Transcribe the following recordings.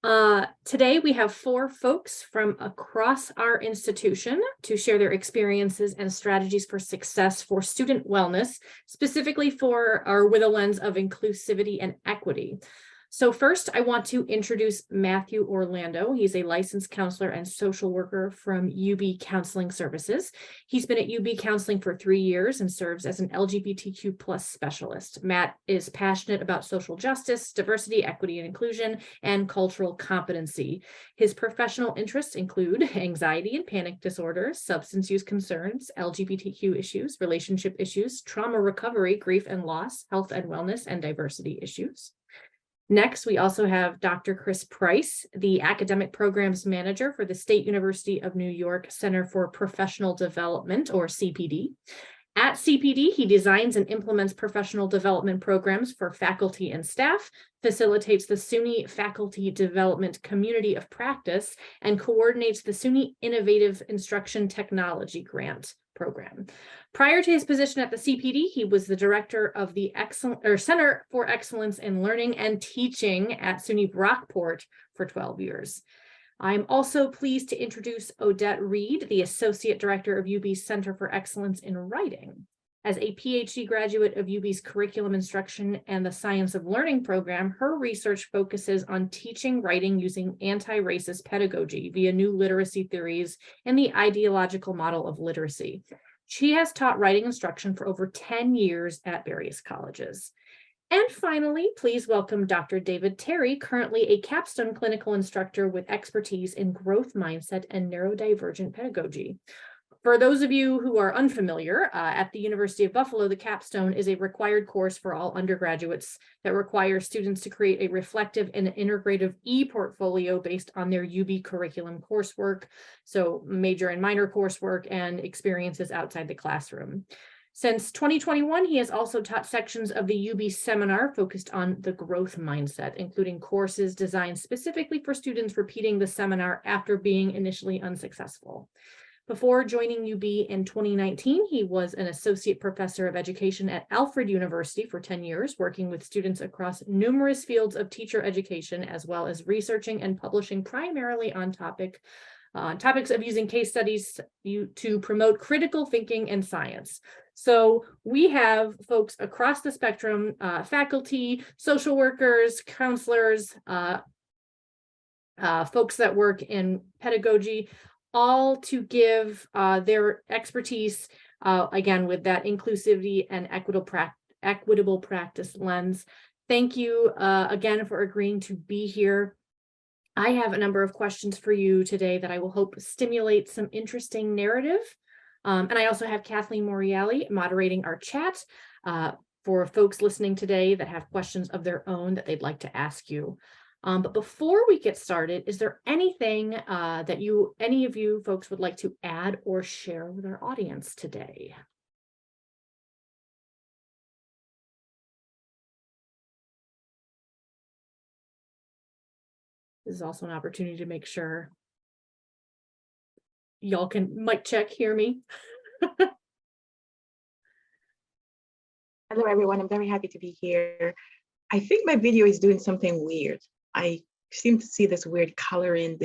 Today we have 4 folks from across our institution to share their experiences and strategies for success for student wellness, specifically for or with a lens of inclusivity and equity. So first, I want to introduce Matthew Orlando. He's a licensed counselor and social worker from UB Counseling Services. He's been at UB Counseling for 3 years and serves as an LGBTQ plus specialist. Matt is passionate about social justice, diversity, equity, and inclusion, and cultural competency. His professional interests include anxiety and panic disorders, substance use concerns, LGBTQ issues, relationship issues, trauma recovery, grief and loss, health and wellness, and diversity issues. Next, we also have Dr. Chris Price, the Academic Programs Manager for the State University of New York Center for Professional Development, or CPD. At CPD, he designs and implements professional development programs for faculty and staff, facilitates the SUNY Faculty Development Community of Practice, and coordinates the SUNY Innovative Instruction Technology Grant program. Prior to his position at the CPD, he was the director of the Center for Excellence in Learning and Teaching at SUNY Brockport for 12 years. I'm also pleased to introduce Odette Reed, the Associate Director of UB's Center for Excellence in Writing. As a PhD graduate of UB's Curriculum Instruction and the Science of Learning program, her research focuses on teaching writing using anti-racist pedagogy via new literacy theories and the ideological model of literacy. She has taught writing instruction for over 10 years at various colleges. And finally, please welcome Dr. David Terry, currently a capstone clinical instructor with expertise in growth mindset and neurodivergent pedagogy. For those of you who are unfamiliar, at the University of Buffalo, the capstone is a required course for all undergraduates that requires students to create a reflective and integrative e-portfolio based on their UB curriculum coursework, so major and minor coursework and experiences outside the classroom. Since 2021, he has also taught sections of the UB seminar focused on the growth mindset, including courses designed specifically for students repeating the seminar after being initially unsuccessful. Before joining UB in 2019, he was an associate professor of education at Alfred University for 10 years, working with students across numerous fields of teacher education, as well as researching and publishing primarily on topics of using case studies to promote critical thinking and science. So we have folks across the spectrum, faculty, social workers, counselors, folks that work in pedagogy, all to give their expertise, again, with that inclusivity and equitable practice lens. Thank you again for agreeing to be here. I have a number of questions for you today that I will hope stimulate some interesting narrative. And I also have Kathleen Moriali moderating our chat for folks listening today that have questions of their own that they'd like to ask you. But before we get started, is there anything that any of you folks would like to add or share with our audience today? This is also an opportunity to make sure y'all can mic check, hear me. Hello, everyone. I'm very happy to be here. I think my video is doing something weird. I seem to see this weird coloring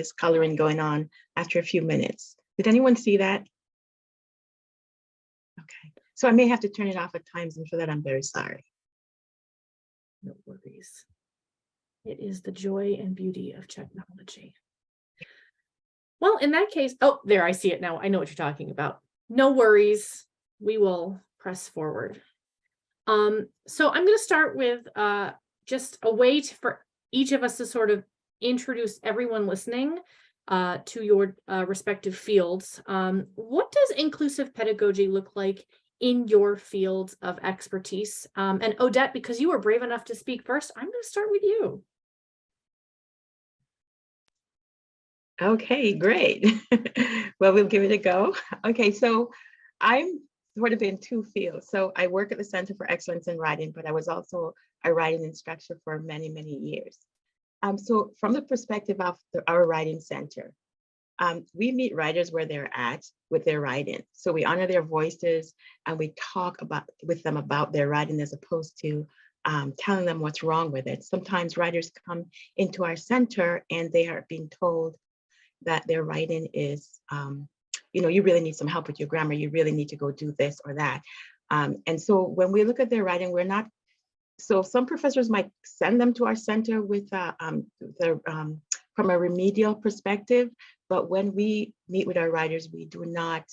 going on after a few minutes. Did anyone see that? Okay, so I may have to turn it off at times, and for that, I'm very sorry. No worries. It is the joy and beauty of technology. Well, in that case, oh, there, I see it now. I know what you're talking about. No worries. We will press forward. So I'm going to start with just a way for each of us to sort of introduce everyone listening to your respective fields. What does inclusive pedagogy look like in your fields of expertise? And Odette, because you were brave enough to speak first, I'm going to start with you. Okay, great. Well, we'll give it a go. Okay, so I'm sort of in 2 fields. So I work at the Center for Excellence in Writing, but I was also a writing instructor for many, many years. So from the perspective of our writing center, we meet writers where they're at with their writing. So we honor their voices and we talk with them about their writing as opposed to telling them what's wrong with it. Sometimes writers come into our center and they are being told that their writing is, you really need some help with your grammar. You really need to go do this or that. And so when we look at their writing, so some professors might send them to our center with from a remedial perspective, but when we meet with our writers, we do not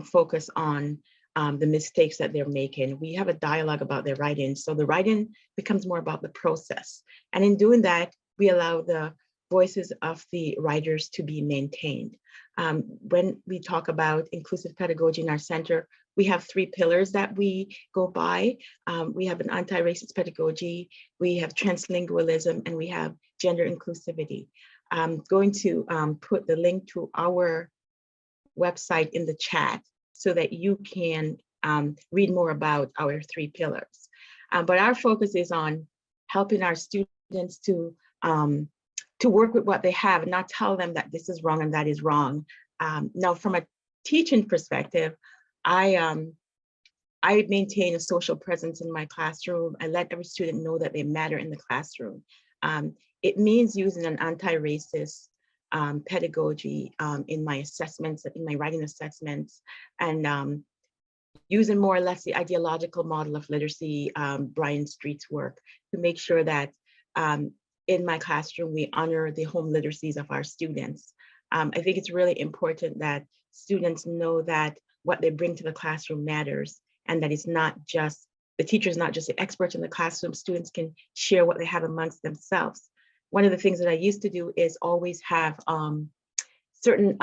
focus on the mistakes that they're making. We have a dialogue about their writing. So the writing becomes more about the process. And in doing that, we allow the voices of the writers to be maintained. When we talk about inclusive pedagogy in our center, we have 3 pillars that we go by. We have an anti-racist pedagogy, we have translingualism, and we have gender inclusivity. I'm going to put the link to our website in the chat so that you can read more about our 3 pillars. But our focus is on helping our students to work with what they have and not tell them that this is wrong and that is wrong. Now, from a teaching perspective, I maintain a social presence in my classroom. I let every student know that they matter in the classroom. It means using an anti-racist pedagogy in my assessments, in my writing assessments, and using more or less the ideological model of literacy, Brian Street's work, to make sure that in my classroom, we honor the home literacies of our students. I think it's really important that students know that what they bring to the classroom matters, and that it's not just, the teacher is not just the expert in the classroom. Students can share what they have amongst themselves. One of the things that I used to do is always have certain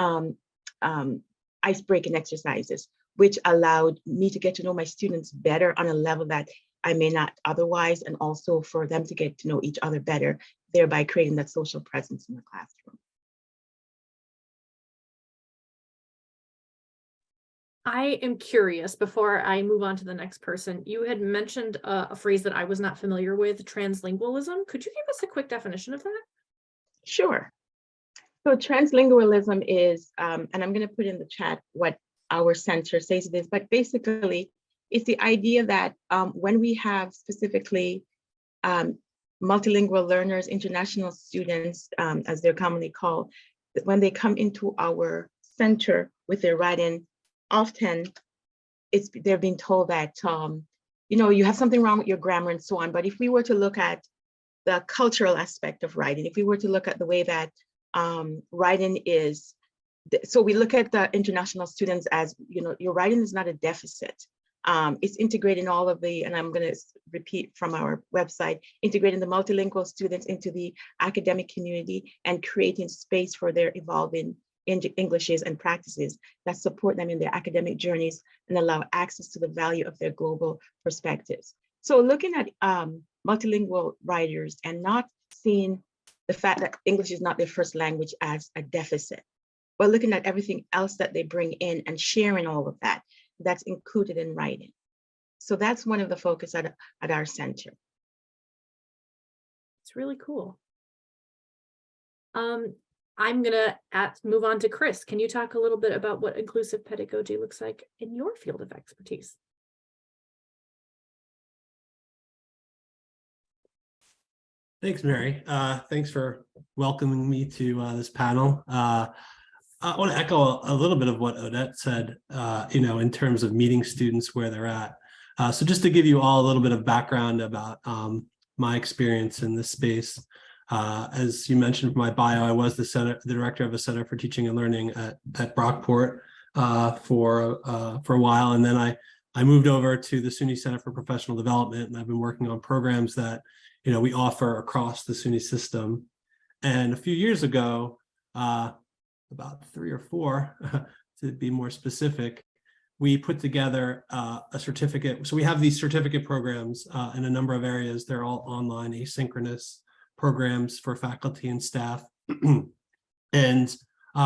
ice-breaking exercises, which allowed me to get to know my students better on a level that I may not otherwise, and also for them to get to know each other better, thereby creating that social presence in the classroom. I am curious, before I move on to the next person, you had mentioned a phrase that I was not familiar with, translingualism. Could you give us a quick definition of that? Sure. So translingualism is, and I'm going to put in the chat what our center says it is, but basically it's the idea that when we have specifically multilingual learners, international students, as they're commonly called, that when they come into our center with their writing, often they're being told that you have something wrong with your grammar and so on. But if we were to look at the cultural aspect of writing, if we were to look at the way that writing is, so we look at the international students as, your writing is not a deficit. It's integrating all of the, and I'm going to repeat from our website, integrating the multilingual students into the academic community and creating space for their evolving Englishes and practices that support them in their academic journeys and allow access to the value of their global perspectives. So looking at multilingual writers and not seeing the fact that English is not their first language as a deficit, but looking at everything else that they bring in and sharing all of that, that's included in writing. So that's one of the focus at our center. It's really cool. I'm gonna move on to Chris. Can you talk a little bit about what inclusive pedagogy looks like in your field of expertise? Thanks, Mary. Thanks for welcoming me to this panel. I want to echo a little bit of what Odette said, in terms of meeting students where they're at. So just to give you all a little bit of background about my experience in this space. As you mentioned from my bio, I was the director of a Center for Teaching and Learning at Brockport for a while, and then I moved over to the SUNY Center for Professional Development, and I've been working on programs that we offer across the SUNY system. And a few years ago, about 3 or 4, to be more specific, we put together a certificate. So we have these certificate programs in a number of areas. They're all online, asynchronous programs for faculty and staff. And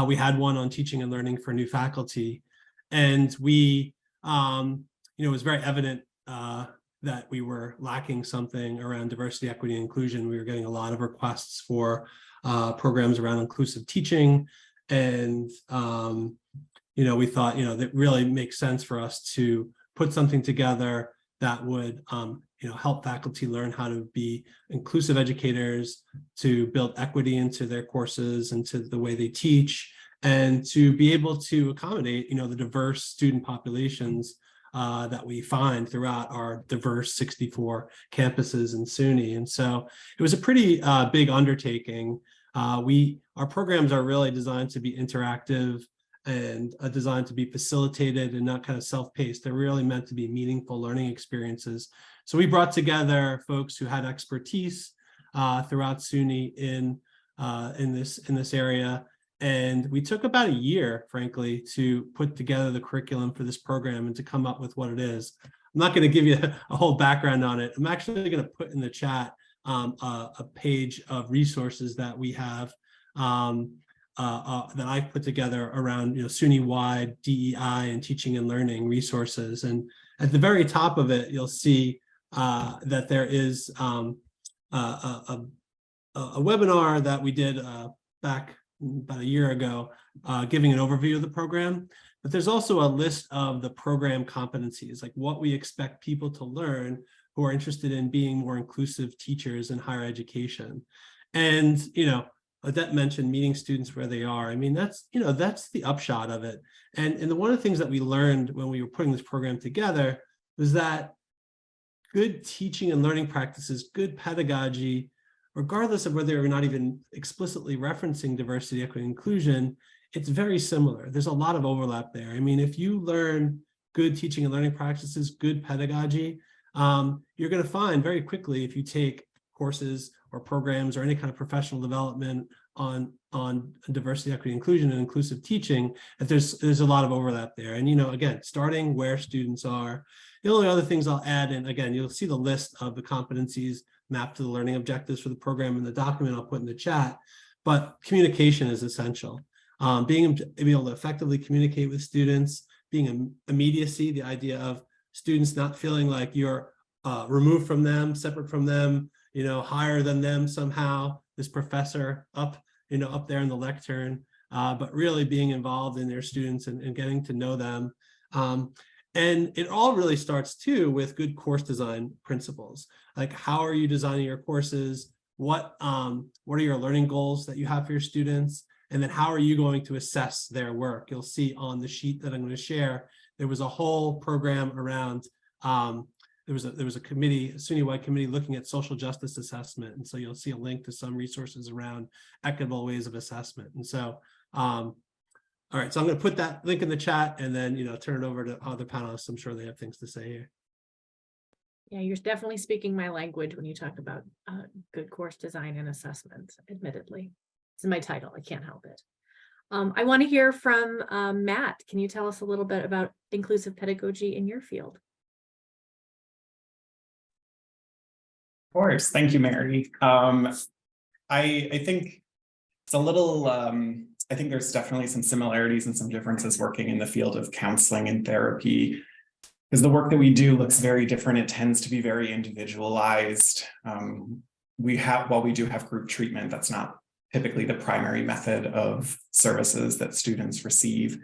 we had one on teaching and learning for new faculty. And we, it was very evident that we were lacking something around diversity, equity, and inclusion. We were getting a lot of requests for programs around inclusive teaching. And, we thought, that really makes sense for us to put something together that would help faculty learn how to be inclusive educators, to build equity into their courses and to the way they teach, and to be able to accommodate, the diverse student populations that we find throughout our diverse 64 campuses in SUNY. And so it was a pretty big undertaking. Our programs are really designed to be interactive and designed to be facilitated and not kind of self-paced. They're really meant to be meaningful learning experiences. So we brought together folks who had expertise throughout SUNY in this area. And we took about a year, frankly, to put together the curriculum for this program and to come up with what it is. I'm not going to give you a whole background on it. I'm actually going to put in the chat a page of resources that we have that I've put together around SUNY-wide DEI and teaching and learning resources. And at the very top of it, you'll see that there is a webinar that we did back about a year ago, giving an overview of the program. But there's also a list of the program competencies, like what we expect people to learn who are interested in being more inclusive teachers in higher education. And, Odette mentioned meeting students where they are. I mean, that's the upshot of it. And one of the things that we learned when we were putting this program together was that good teaching and learning practices, good pedagogy, regardless of whether you're not even explicitly referencing diversity, equity, inclusion, it's very similar. There's a lot of overlap there. I mean, if you learn good teaching and learning practices, good pedagogy, you're going to find very quickly, if you take courses or programs or any kind of professional development on diversity, equity, inclusion, and inclusive teaching, that there's a lot of overlap there. And, again, starting where students are. The only other things I'll add, and again, you'll see the list of the competencies mapped to the learning objectives for the program in the document I'll put in the chat, but communication is essential. Being able to effectively communicate with students, being immediacy, the idea of students not feeling like you're removed from them, separate from them, higher than them somehow, this professor up there in the lectern, but really being involved in their students and getting to know them. And it all really starts too with good course design principles. Like, how are you designing your courses? What are your learning goals that you have for your students? And then how are you going to assess their work? You'll see on the sheet that I'm going to share, there was a whole program around, there was a committee, a SUNY-wide committee looking at social justice assessment. And so you'll see a link to some resources around equitable ways of assessment. And so, all right, so I'm going to put that link in the chat and then, turn it over to other panelists. I'm sure they have things to say here. Yeah, you're definitely speaking my language when you talk about good course design and assessment, admittedly. It's in my title, I can't help it. I want to hear from Matt. Can you tell us a little bit about inclusive pedagogy in your field? Of course, thank you, Mary. I think it's a little, I think there's definitely some similarities and some differences working in the field of counseling and therapy, because the work that we do looks very different. It tends to be very individualized. While we do have group treatment, that's not typically the primary method of services that students receive.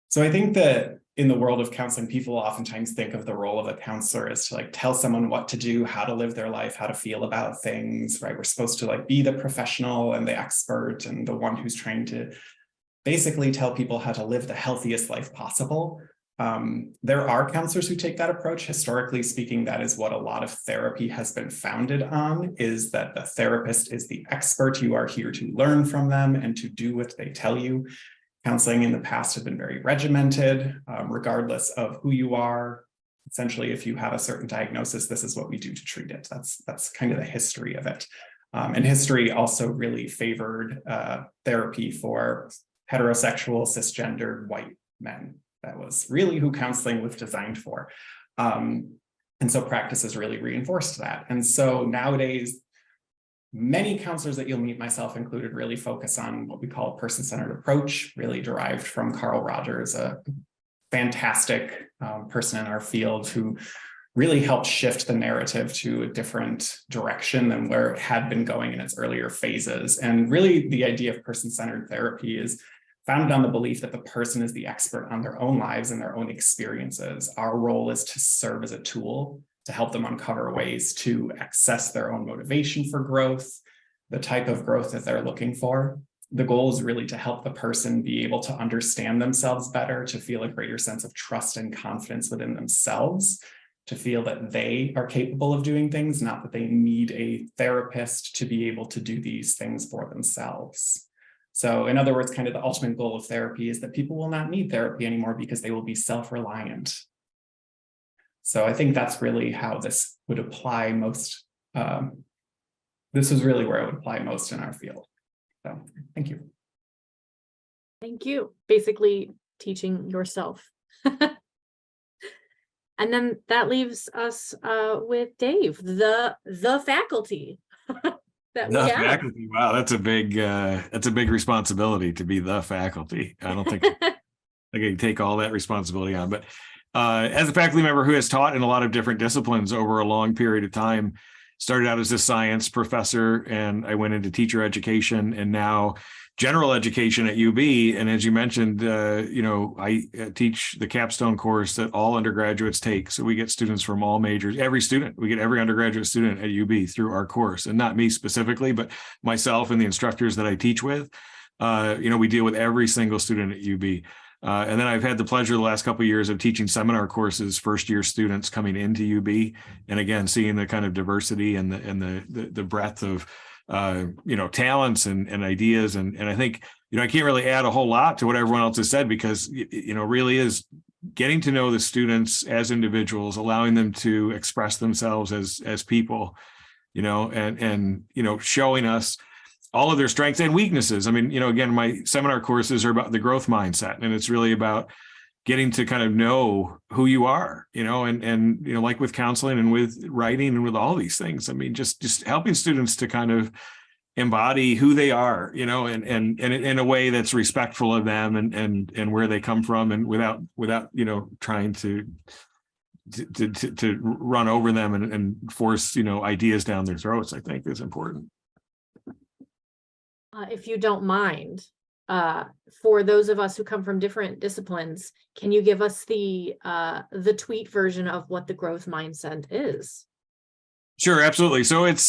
So I think that in the world of counseling, people oftentimes think of the role of a counselor as to tell someone what to do, how to live their life, how to feel about things, right? We're supposed to be the professional and the expert and the one who's trying to basically tell people how to live the healthiest life possible. There are counselors who take that approach. Historically speaking, that is what a lot of therapy has been founded on, is that the therapist is the expert. You are here to learn from them and to do what they tell you. Counseling in the past has been very regimented, regardless of who you are. Essentially, if you have a certain diagnosis, this is what we do to treat it. That's kind of the history of it. And history also really favored therapy for heterosexual, cisgendered white men. That was really who counseling was designed for. And so practices really reinforced that. And so nowadays, many counselors that you'll meet, myself included, really focus on what we call a person-centered approach, really derived from Carl Rogers, a fantastic person in our field who really helped shift the narrative to a different direction than where it had been going in its earlier phases. And really the idea of person-centered therapy is founded on the belief that the person is the expert on their own lives and their own experiences. Our role is to serve as a tool to help them uncover ways to access their own motivation for growth, the type of growth that they're looking for. The goal is really to help the person be able to understand themselves better, to feel a greater sense of trust and confidence within themselves, to feel that they are capable of doing things, not that they need a therapist to be able to do these things for themselves. So in other words, kind of the ultimate goal of therapy is that people will not need therapy anymore because they will be self-reliant. So I think that's really how this would apply most. This is really where it would apply most in our field. So thank you. Thank you. Basically teaching yourself. And then that leaves us with Dave, the faculty that we The have. faculty. Wow, that's a big responsibility to be the faculty. I don't think I can take all that responsibility on, but as a faculty member who has taught in a lot of different disciplines over a long period of time, started out as a science professor and I went into teacher education and now general education at UB. And as you mentioned, I teach the capstone course that all undergraduates take. So we get students from all majors, we get every undergraduate student at UB through our course, and not me specifically, but myself and the instructors that I teach with. We deal with every single student at UB. And then I've had the pleasure the last couple of years of teaching seminar courses, first-year students coming into UB, and again seeing the kind of diversity and the breadth of talents and ideas, and I think I can't really add a whole lot to what everyone else has said because really is getting to know the students as individuals, allowing them to express themselves as people, and showing us all of their strengths and weaknesses. I mean, again, my seminar courses are about the growth mindset, and it's really about getting to kind of know who you are, and like with counseling and with writing and with all these things. I mean, just helping students to kind of embody who they are, and in a way that's respectful of them and where they come from, and without trying to run over them and force ideas down their throats, I think is important. If you don't mind, for those of us who come from different disciplines, can you give us the tweet version of what the growth mindset is? Sure, absolutely. So it's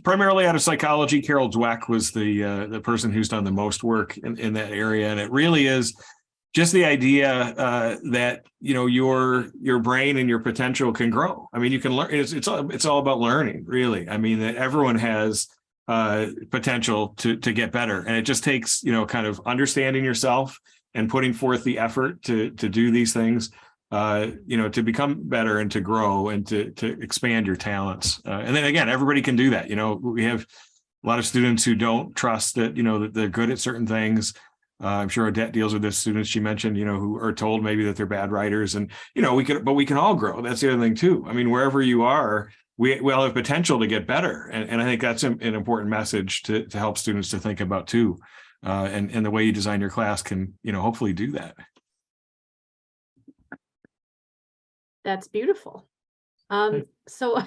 primarily out of psychology. Carol Dweck was the person who's done the most work in that area, and it really is just the idea that your brain and your potential can grow. I mean, you can learn. It's all about learning, really. I mean, that everyone has potential to get better, and it just takes kind of understanding yourself and putting forth the effort to do these things, to become better and to grow and to expand your talents. And then again, everybody can do that. We have a lot of students who don't trust that that they're good at certain things. I'm sure Odette deals with this. Students she mentioned, who are told maybe that they're bad writers, and we can all grow. That's the other thing too. I mean, wherever you are, we all have potential to get better. And I think that's an important message to help students to think about too. And the way you design your class can, hopefully do that. That's beautiful. So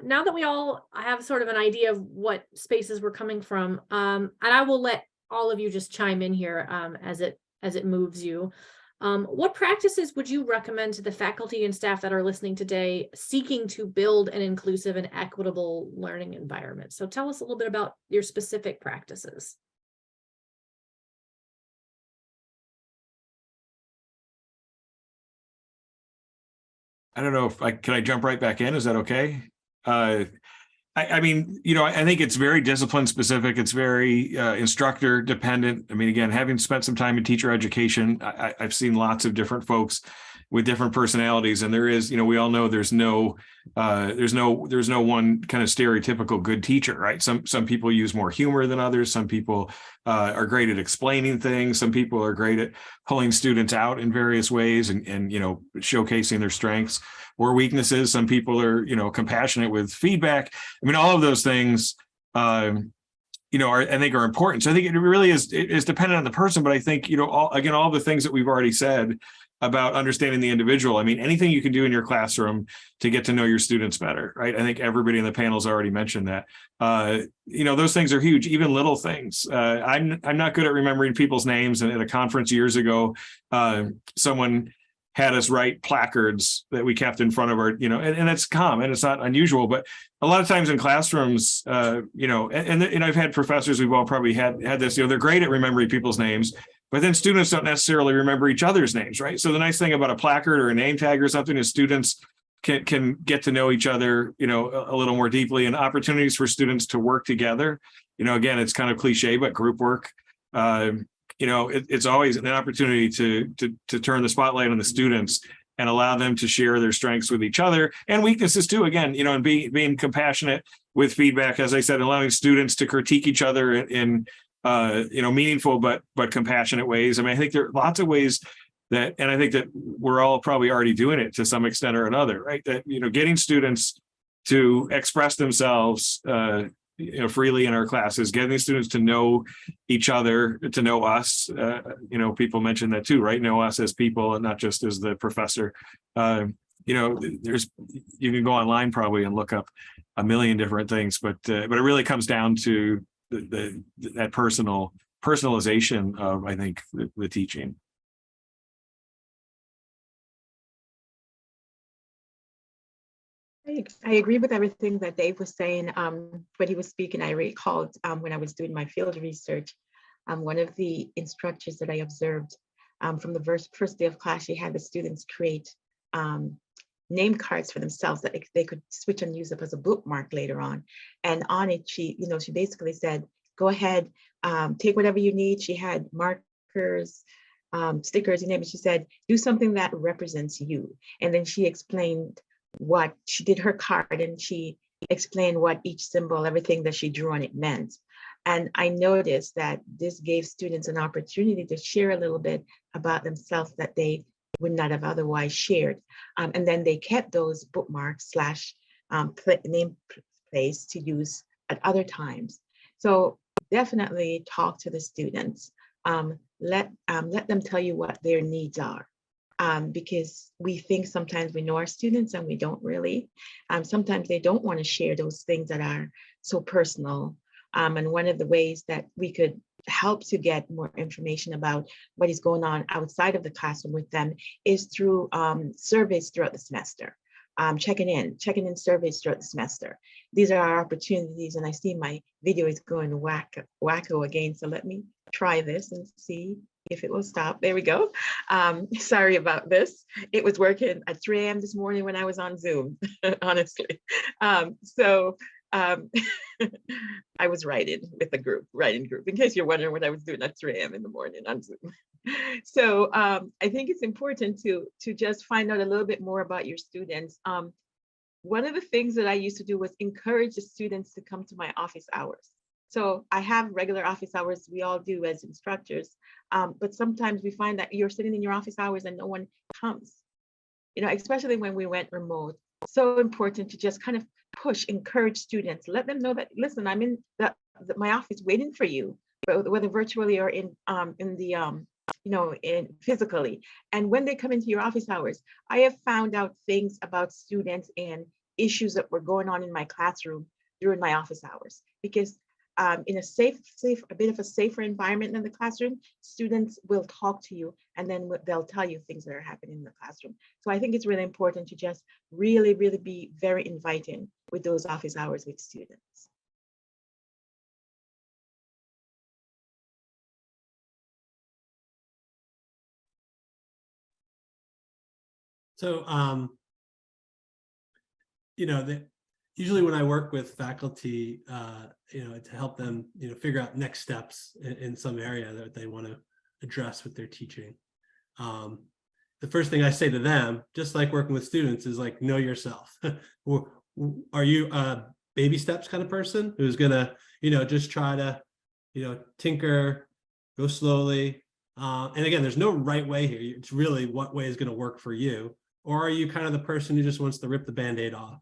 now that we all have sort of an idea of what spaces we're coming from, and I will let all of you just chime in here as it moves you. What practices would you recommend to the faculty and staff that are listening today seeking to build an inclusive and equitable learning environment? So tell us a little bit about your specific practices. I don't know if can I jump right back in? Is that okay? I mean, I think it's very discipline specific. It's very instructor dependent. I mean, again, having spent some time in teacher education, I've seen lots of different folks with different personalities, and there is, we all know there's no one kind of stereotypical good teacher, right? Some people use more humor than others. Some people are great at explaining things. Some people are great at pulling students out in various ways and showcasing their strengths or weaknesses. Some people are, compassionate with feedback. I mean, all of those things, I think are important. So I think it really is dependent on the person, but I think, all the things that we've already said about understanding the individual. I mean, anything you can do in your classroom to get to know your students better, right? I think everybody in the panel's already mentioned that. Those things are huge, even little things. I'm not good at remembering people's names. And at a conference years ago, someone had us write placards that we kept in front of our, and it's common, it's not unusual, but a lot of times in classrooms, and I've had professors, we've all probably had this, they're great at remembering people's names, but then students don't necessarily remember each other's names, right? So the nice thing about a placard or a name tag or something is students can get to know each other, a little more deeply, and opportunities for students to work together. Again, it's kind of cliche, but group work, it's always an opportunity to turn the spotlight on the students and allow them to share their strengths with each other and weaknesses too. Again, and being compassionate with feedback, as I said, allowing students to critique each other in meaningful but compassionate ways. I mean, I think there are lots of ways that, and I think that we're all probably already doing it to some extent or another, right? That, getting students to express themselves, freely in our classes, getting students to know each other, to know us, people mentioned that too, right? Know us as people and not just as the professor. You can go online probably and look up a million different things, but it really comes down to that personalization of, I think, the teaching. I agree with everything that Dave was saying. When he was speaking, I recalled when I was doing my field research, one of the instructors that I observed from the first day of class, she had the students create name cards for themselves that they could switch and use up as a bookmark later on. And on it, she basically said, go ahead, take whatever you need. She had markers, stickers, you name it. She said, do something that represents you. And then she explained what she did her card, and she explained what each symbol, everything that she drew on it meant. And I noticed that this gave students an opportunity to share a little bit about themselves that they would not have otherwise shared. And then they kept those bookmarks / name place to use at other times. So definitely talk to the students. Let them tell you what their needs are. Because we think sometimes we know our students and we don't really. Sometimes they don't want to share those things that are so personal. And one of the ways that we could help to get more information about what is going on outside of the classroom with them is through surveys throughout the semester. Checking in surveys throughout the semester. These are our opportunities, and I see my video is going wacko again, so let me try this and see if it will stop. There we go. Sorry about this. It was working at 3 a.m. this morning when I was on Zoom, honestly. I was writing with a writing group, in case you're wondering what I was doing at 3 a.m. in the morning on Zoom. So I think it's important to just find out a little bit more about your students. One of the things that I used to do was encourage the students to come to my office hours. So I have regular office hours, we all do as instructors, but sometimes we find that you're sitting in your office hours and no one comes, especially when we went remote. So important to just kind of encourage students, let them know that, listen, I'm in my office waiting for you, whether virtually or in physically. And when they come into your office hours, I have found out things about students and issues that were going on in my classroom during my office hours, because in a bit of a safer environment in the classroom, students will talk to you and then they'll tell you things that are happening in the classroom. So I think it's really important to just really, really be very inviting with those office hours with students. So, usually when I work with faculty, to help them, figure out next steps in some area that they want to address with their teaching. The first thing I say to them, just like working with students, is like, know yourself. Are you a baby steps kind of person who's gonna, just try to, tinker, go slowly? And again, there's no right way here. It's really what way is going to work for you. Or are you kind of the person who just wants to rip the Band-Aid off?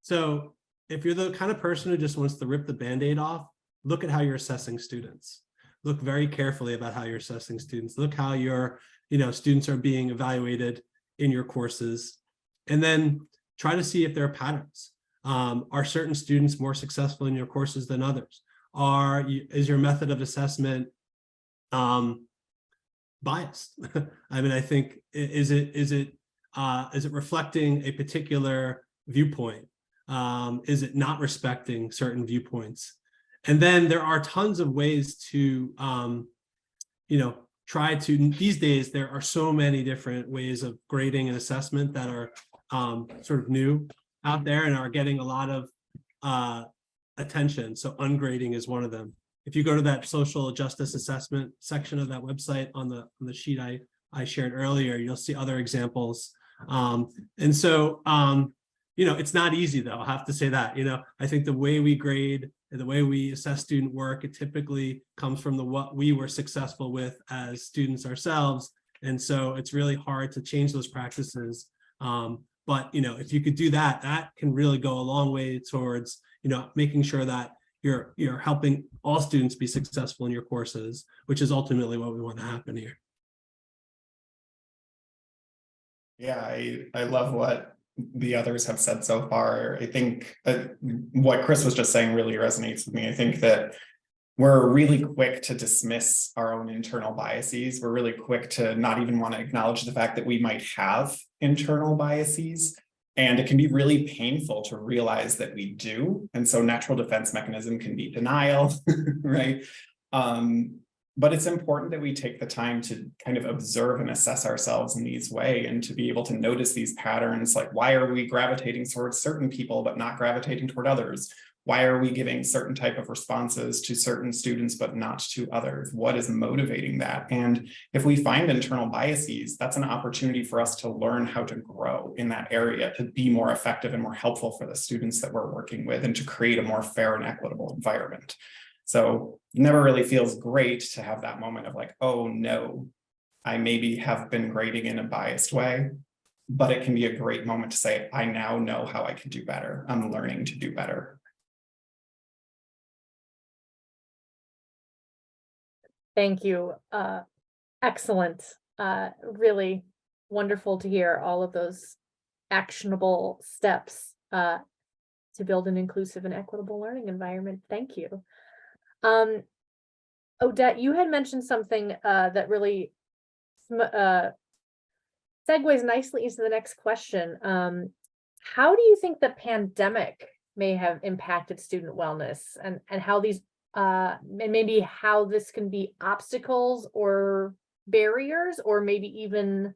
So if you're the kind of person who just wants to rip the Band-Aid off, look at how you're assessing students. Look very carefully about how you're assessing students. Look how your, students are being evaluated in your courses, and then try to see if there are patterns. Are certain students more successful in your courses than others? Is your method of assessment biased? I mean, I think, is it reflecting a particular viewpoint? Is it not respecting certain viewpoints? And then there are tons of ways to, try to, these days, there are so many different ways of grading and assessment that are sort of new out there and are getting a lot of attention. So ungrading is one of them. If you go to that social justice assessment section of that website on the sheet I shared earlier, you'll see other examples. And so, it's not easy though, I'll have to say that. I think the way we grade and the way we assess student work, it typically comes from what we were successful with as students ourselves. And so it's really hard to change those practices. But if you could do that, that can really go a long way towards, making sure that you're helping all students be successful in your courses, which is ultimately what we want to happen here. Yeah, I love what the others have said so far. I think what Chris was just saying really resonates with me. I think that we're really quick to dismiss our own internal biases. We're really quick to not even want to acknowledge the fact that we might have internal biases. And it can be really painful to realize that we do. And so natural defense mechanism can be denial, right? But it's important that we take the time to kind of observe and assess ourselves in these ways and to be able to notice these patterns, like why are we gravitating towards certain people but not gravitating toward others? Why are we giving certain type of responses to certain students but not to others? What is motivating that? And if we find internal biases, that's an opportunity for us to learn how to grow in that area, to be more effective and more helpful for the students that we're working with, and to create a more fair and equitable environment. So it never really feels great to have that moment of like, oh no, I maybe have been grading in a biased way, but it can be a great moment to say, I now know how I can do better. I'm learning to do better. Thank you. Excellent. Really wonderful to hear all of those actionable steps to build an inclusive and equitable learning environment. Thank you. Odette, you had mentioned something that really segues nicely into the next question. How do you think the pandemic may have impacted student wellness, and how these and maybe how this can be obstacles or barriers, or maybe even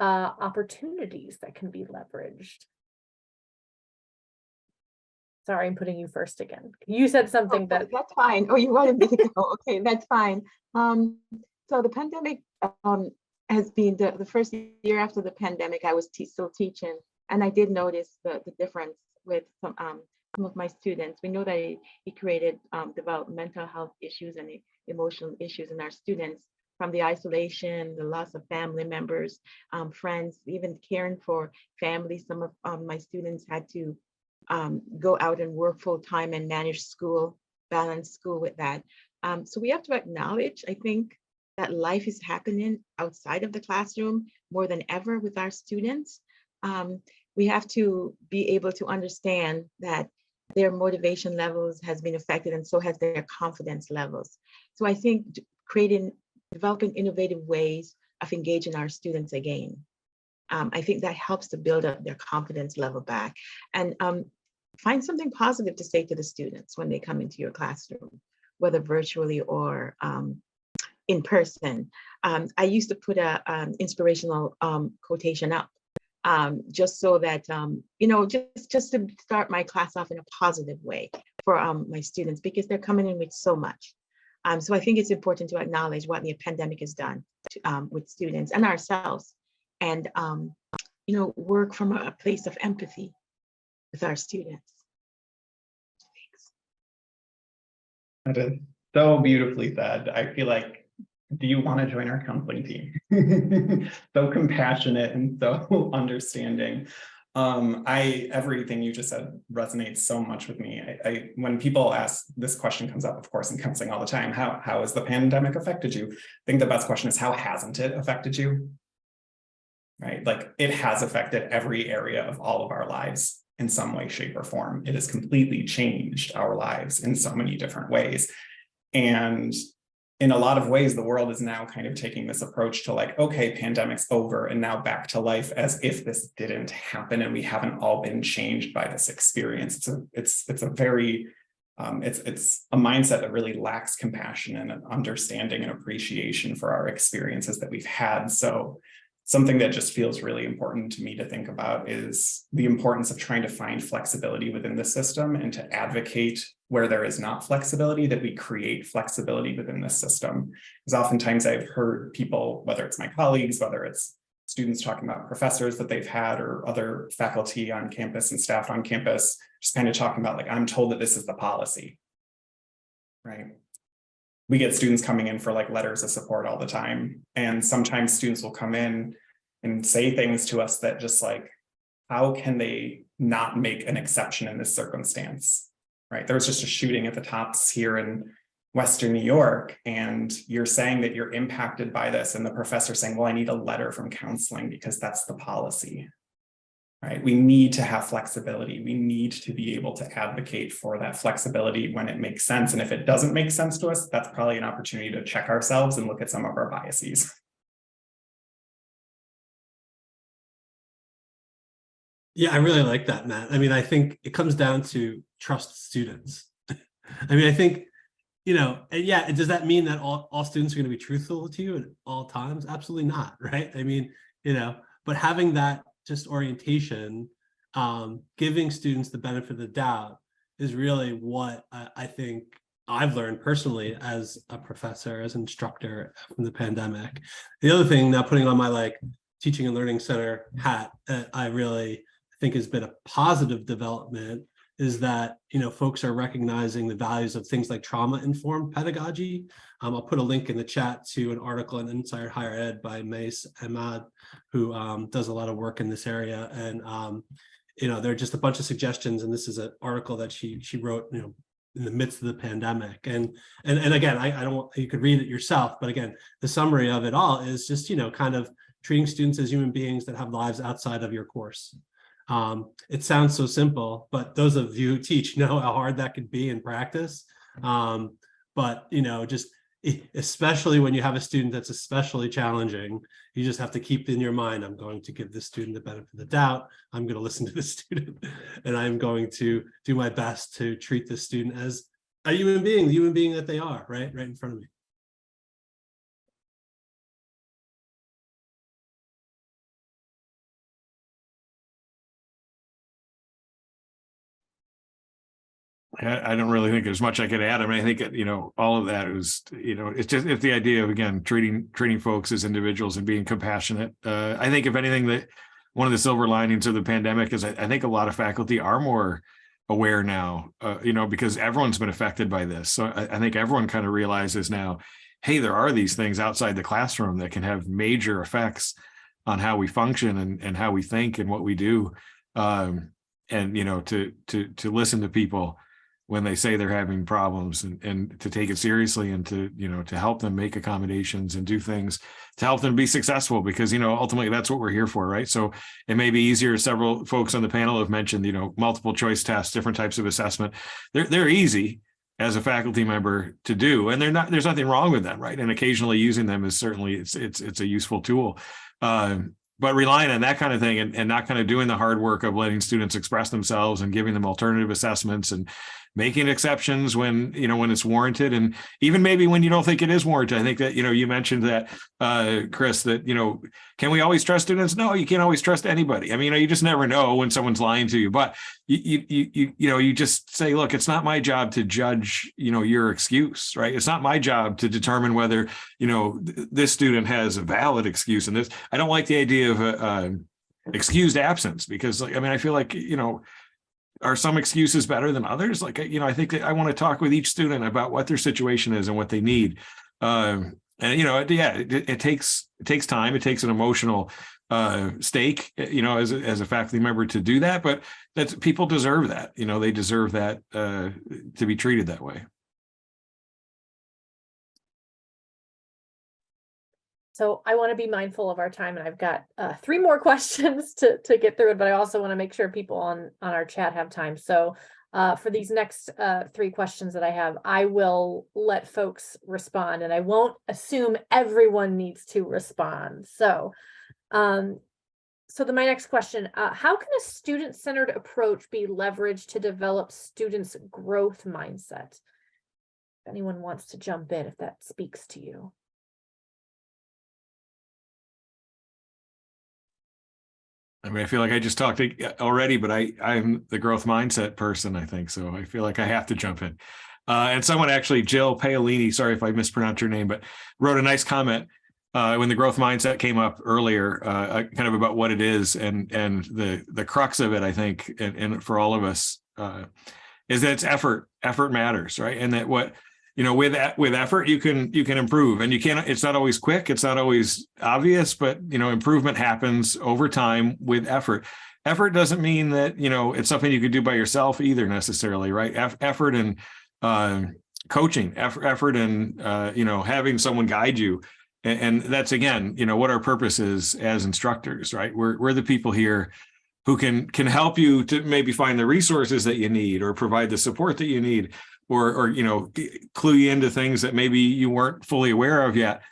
opportunities that can be leveraged? Sorry, I'm putting you first again. You said something that... That's fine. Oh, you wanted me to go. Okay, that's fine. So the pandemic has been the first year after the pandemic, I was still teaching, and I did notice the difference with some of my students. We know that it created developmental health issues and emotional issues in our students, from the isolation, the loss of family members, friends, even caring for families. Some of my students had to go out and work full time and manage school, balance school with that. So we have to acknowledge, I think, that life is happening outside of the classroom more than ever with our students. We have to be able to understand that their motivation levels has been affected, and so has their confidence levels. So I think developing innovative ways of engaging our students again, I think that helps to build up their confidence level back. And find something positive to say to the students when they come into your classroom, whether virtually or in person. I used to put an inspirational quotation up, just so that, just to start my class off in a positive way for my students, because they're coming in with so much. So I think it's important to acknowledge what the pandemic has done with students and ourselves, and work from a place of empathy with our students. Thanks. That is so beautifully said. I feel like, do you want to join our counseling team? So compassionate and so understanding. Everything you just said resonates so much with me. When people ask, this question comes up, of course, in counseling all the time, how has the pandemic affected you? I think the best question is, how hasn't it affected you? Right? Like, it has affected every area of all of our lives in some way, shape, or form. It has completely changed our lives in so many different ways. And in a lot of ways, the world is now kind of taking this approach to like, okay, pandemic's over and now back to life as if this didn't happen and we haven't all been changed by this experience. It's a very, it's a mindset that really lacks compassion and an understanding and appreciation for our experiences that we've had. So something that just feels really important to me to think about is the importance of trying to find flexibility within the system and to advocate where there is not flexibility, that we create flexibility within the system. Because oftentimes I've heard people, whether it's my colleagues, whether it's students talking about professors that they've had or other faculty on campus and staff on campus, just kind of talking about like, I'm told that this is the policy, right? We get students coming in for like letters of support all the time. And sometimes students will come in and say things to us that just like, how can they not make an exception in this circumstance, right? There was just a shooting at the Tops here in Western New York, and you're saying that you're impacted by this. And the professor saying, well, I need a letter from counseling because that's the policy, right? We need to have flexibility. We need to be able to advocate for that flexibility when it makes sense. And if it doesn't make sense to us, that's probably an opportunity to check ourselves and look at some of our biases. Yeah, I really like that, Matt. I mean, I think it comes down to trust students. I mean, I think, you know, and yeah, does that mean that all students are going to be truthful to you at all times? Absolutely not, right? I mean, you know, but having that just orientation, giving students the benefit of the doubt is really what I think I've learned personally as a professor, as an instructor from the pandemic. The other thing, now putting on my like teaching and learning center hat, I really think has been a positive development is that, you know, folks are recognizing the values of things like trauma-informed pedagogy. I'll put a link in the chat to an article in Inside Higher Ed by Mais Ahmad, who does a lot of work in this area. And, you know, there are just a bunch of suggestions. And this is an article that she wrote, you know, in the midst of the pandemic. And again, I don't want, you could read it yourself, but again, the summary of it all is just, you know, kind of treating students as human beings that have lives outside of your course. It sounds so simple, but those of you who teach know how hard that could be in practice. But, you know, just especially when you have a student that's especially challenging, you just have to keep in your mind, I'm going to give this student the benefit of the doubt. I'm going to listen to the student, and I'm going to do my best to treat the student as a human being, the human being that they are, right in front of me. I don't really think there's much I could add. I mean, I think, you know, all of that is, you know, it's the idea of, again, treating folks as individuals and being compassionate. I think if anything, that one of the silver linings of the pandemic is I think a lot of faculty are more aware now, you know, because everyone's been affected by this. So I think everyone kind of realizes now, hey, there are these things outside the classroom that can have major effects on how we function and how we think and what we do. And, you know, to listen to people when they say they're having problems and to take it seriously and to, you know, to help them make accommodations and do things to help them be successful, because, you know, ultimately that's what we're here for, right? So it may be easier. Several folks on the panel have mentioned, you know, multiple choice tests, different types of assessment. They're easy as a faculty member to do, and there's nothing wrong with them, right? And occasionally using them is certainly, it's a useful tool. But relying on that kind of thing and not kind of doing the hard work of letting students express themselves and giving them alternative assessments and making exceptions when, you know, when it's warranted, and even maybe when you don't think it is warranted. I think that, you know, you mentioned that, Chris, that, you know, can we always trust students? No, you can't always trust anybody. I mean, you know, you just never know when someone's lying to you, but you know, you just say, look, it's not my job to judge, you know, your excuse, right? It's not my job to determine whether, you know, this student has a valid excuse. And this, I don't like the idea of excused absence, because, like, I mean, I feel like, you know, are some excuses better than others? Like, you know, I think that I want to talk with each student about what their situation is and what they need. And, you know, yeah, it takes time. It takes an emotional stake, you know, as a faculty member to do that, but that's, people deserve that, you know, they deserve that to be treated that way. So I want to be mindful of our time, and I've got 3 more questions to get through it, but I also want to make sure people on our chat have time. So For these next 3 questions that I have, I will let folks respond, and I won't assume everyone needs to respond. So, my next question, how can a student-centered approach be leveraged to develop students' growth mindset? If anyone wants to jump in, if that speaks to you. I mean, I feel like I just talked already, but I'm the growth mindset person, I think. So I feel like I have to jump in. And someone actually, Jill Paolini, sorry if I mispronounced your name, but wrote a nice comment when the growth mindset came up earlier, kind of about what it is and the crux of it, I think, and for all of us, is that it's effort. Effort matters, right? And that with effort you can improve, and it's not always quick, it's not always obvious, but improvement happens over time with effort. Effort doesn't mean that it's something you could do by yourself either necessarily, right? Effort and coaching, effort and having someone guide you, and that's again what our purpose is as instructors, right? We're the people here who can help you to maybe find the resources that you need, or provide the support that you need, or clue you into things that maybe you weren't fully aware of yet,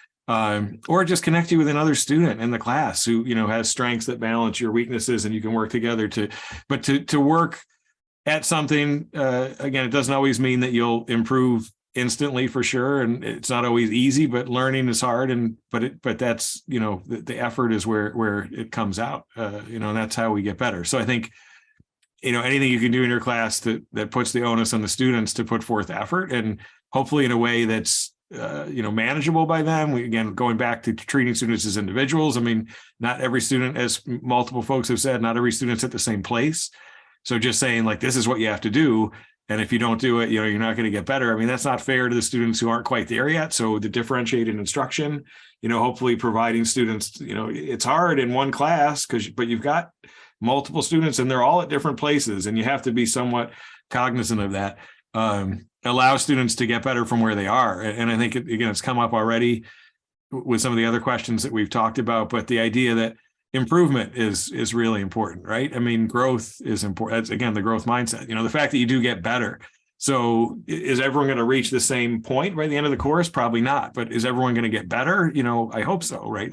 or just connect you with another student in the class who has strengths that balance your weaknesses, and you can work together to work at something. Again, it doesn't always mean that you'll improve instantly, for sure, and it's not always easy, but learning is hard, but that's the effort is where it comes out, and that's how we get better. So I think anything you can do in your class that puts the onus on the students to put forth effort, and hopefully in a way that's manageable by them. Again, going back to treating students as individuals. I mean, not every student, as multiple folks have said, not every student's at the same place. So just saying like, this is what you have to do, and if you don't do it, you're not going to get better. I mean, that's not fair to the students who aren't quite there yet. So the differentiated instruction, hopefully providing students, it's hard in one class but you've got multiple students and they're all at different places, and you have to be somewhat cognizant of that. Allow students to get better from where they are. And I think it's come up already with some of the other questions that we've talked about, but the idea that improvement is really important, right? I mean, growth is important. That's, again, the growth mindset, the fact that you do get better. So is everyone going to reach the same point by the end of the course? Probably not, but is everyone going to get better? I hope so, right?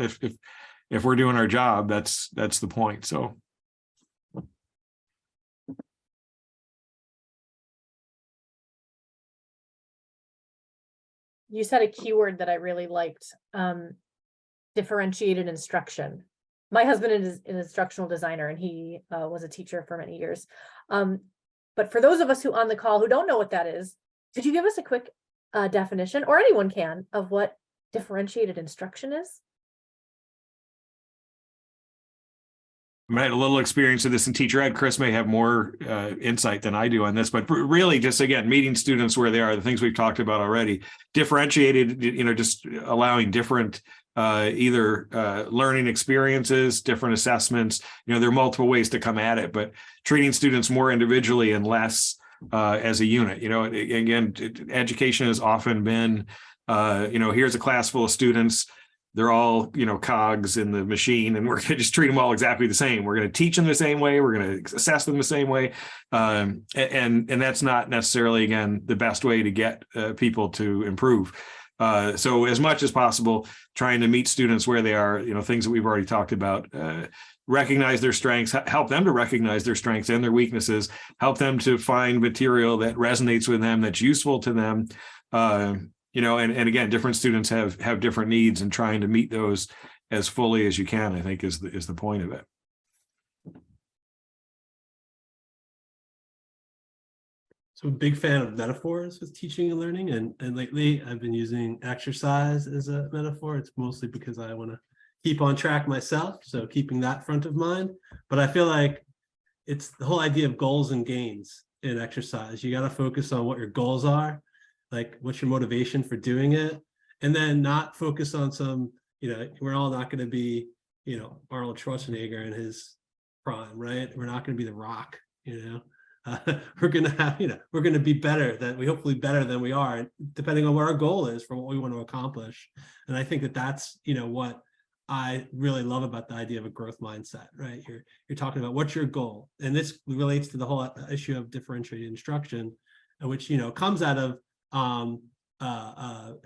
If we're doing our job, that's the point. So. You said a keyword that I really liked, differentiated instruction. My husband is an instructional designer, and he was a teacher for many years. But for those of us who on the call who don't know what that is, could you give us a quick definition, or anyone can, of what differentiated instruction is? I had a little experience of this in teacher ed. Chris may have more insight than I do on this, but really just, again, meeting students where they are, the things we've talked about already. Differentiated, just allowing different either learning experiences, different assessments. There are multiple ways to come at it, but treating students more individually and less as a unit. Again, education has often been, here's a class full of students. They're all, cogs in the machine, and we're going to just treat them all exactly the same. We're going to teach them the same way. We're going to assess them the same way. And that's not necessarily, again, the best way to get people to improve. So as much as possible, trying to meet students where they are, things that we've already talked about, recognize their strengths, help them to recognize their strengths and their weaknesses, help them to find material that resonates with them, that's useful to them. And again, different students have different needs, and trying to meet those as fully as you can, I think, is the point of it. So I'm a big fan of metaphors with teaching and learning, and lately I've been using exercise as a metaphor. It's mostly because I want to keep on track myself, so keeping that front of mind. But I feel like it's the whole idea of goals and gains in exercise. You got to focus on what your goals are, like what's your motivation for doing it, and then not focus on some, we're all not going to be, Arnold Schwarzenegger in his prime, right? We're not going to be The Rock, we're going to have, we're going to be hopefully better than we are, depending on what our goal is for what we want to accomplish. And I think that's, what I really love about the idea of a growth mindset, right? You're talking about what's your goal, and this relates to the whole issue of differentiated instruction, which comes out of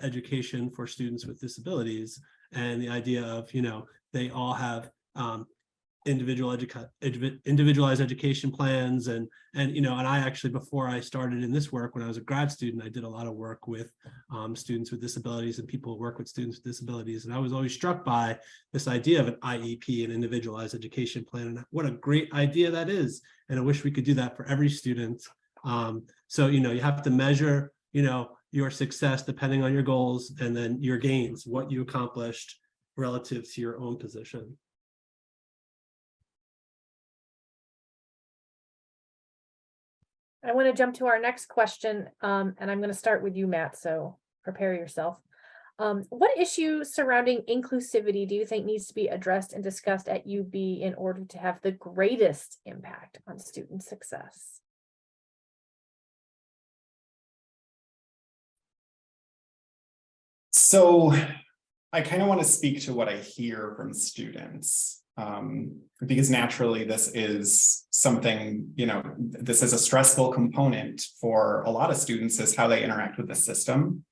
education for students with disabilities, and the idea of they all have individualized education plans, and I actually, before I started in this work, when I was a grad student, I did a lot of work with students with disabilities and people who work with students with disabilities, and I was always struck by this idea of an IEP, an individualized education plan, and what a great idea that is, and I wish we could do that for every student. So you have to measure your success depending on your goals, and then your gains, what you accomplished relative to your own position. I want to jump to our next question, and I'm going to start with you, Matt, so prepare yourself. What issue surrounding inclusivity do you think needs to be addressed and discussed at UB in order to have the greatest impact on student success? So I kind of want to speak to what I hear from students, because naturally this is something, this is a stressful component for a lot of students, is how they interact with the system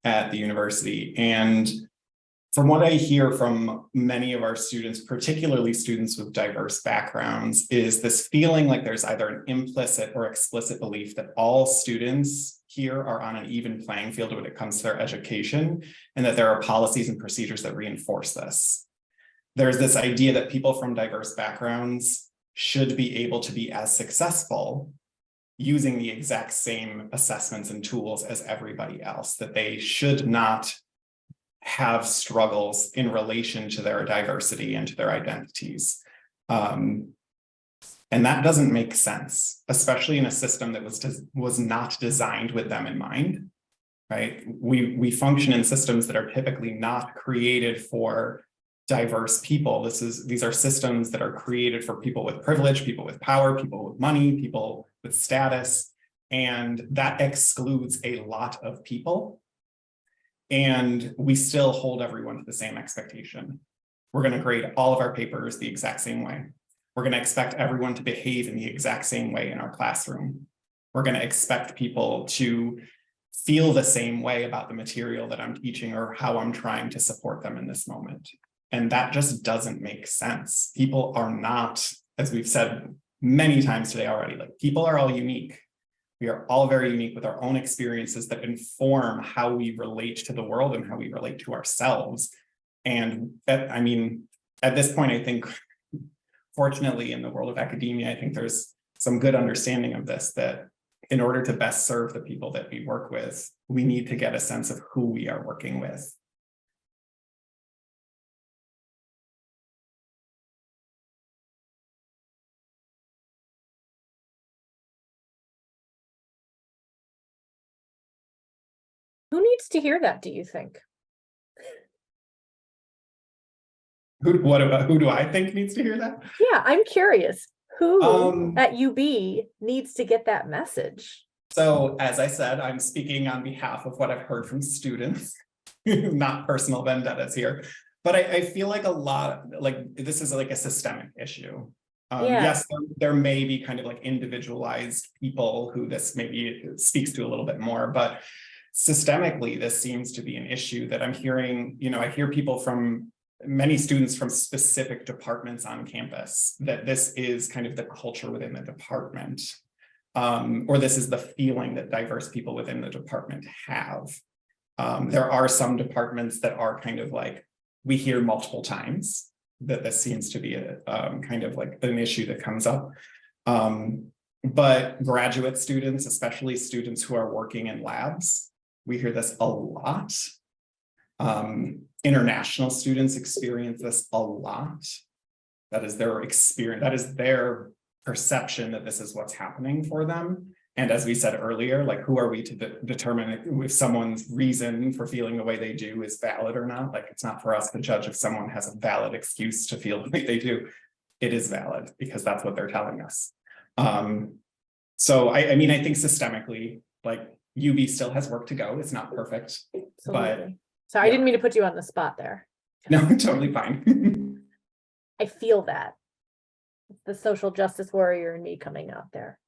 at the university. And from what I hear from many of our students, particularly students with diverse backgrounds, is this feeling like there's either an implicit or explicit belief that all students here are on an even playing field when it comes to their education, and that there are policies and procedures that reinforce this. There's this idea that people from diverse backgrounds should be able to be as successful using the exact same assessments and tools as everybody else, that they should not have struggles in relation to their diversity and to their identities. And that doesn't make sense, especially in a system that was not designed with them in mind, right? We function in systems that are typically not created for diverse people. These are systems that are created for people with privilege, people with power, people with money, people with status, and that excludes a lot of people. And we still hold everyone to the same expectation. We're going to grade all of our papers the exact same way. We're going to expect everyone to behave in the exact same way in our classroom. We're going to expect people to feel the same way about the material that I'm teaching or how I'm trying to support them in this moment. And that just doesn't make sense. People are not, as we've said many times today already, like, people are all unique. We are all very unique with our own experiences that inform how we relate to the world and how we relate to ourselves. And at this point, I think, fortunately, in the world of academia, I think there's some good understanding of this, that in order to best serve the people that we work with, we need to get a sense of who we are working with. Who needs to hear that, do you think? Who do I think needs to hear that? Yeah, I'm curious. Who at UB needs to get that message? So, as I said, I'm speaking on behalf of what I've heard from students, not personal vendettas here. But I feel like this is like a systemic issue. Yes, there may be kind of like individualized people who this maybe speaks to a little bit more, but systemically, this seems to be an issue that I'm hearing. I hear people from many students from specific departments on campus that this is kind of the culture within the department, or this is the feeling that diverse people within the department have. There are some departments that are kind of like, we hear multiple times that this seems to be a kind of like an issue that comes up. But graduate students, especially students who are working in labs, we hear this a lot. International students experience this a lot. That is their experience, that is their perception that this is what's happening for them. And as we said earlier, like, who are we to determine if someone's reason for feeling the way they do is valid or not? Like, it's not for us to judge if someone has a valid excuse to feel the way they do. It is valid because that's what they're telling us. So I think systemically, like, UB still has work to go. It's not perfect. Absolutely. But sorry, I didn't mean to put you on the spot there. No, totally fine. I feel that. It's the social justice warrior in me coming out there.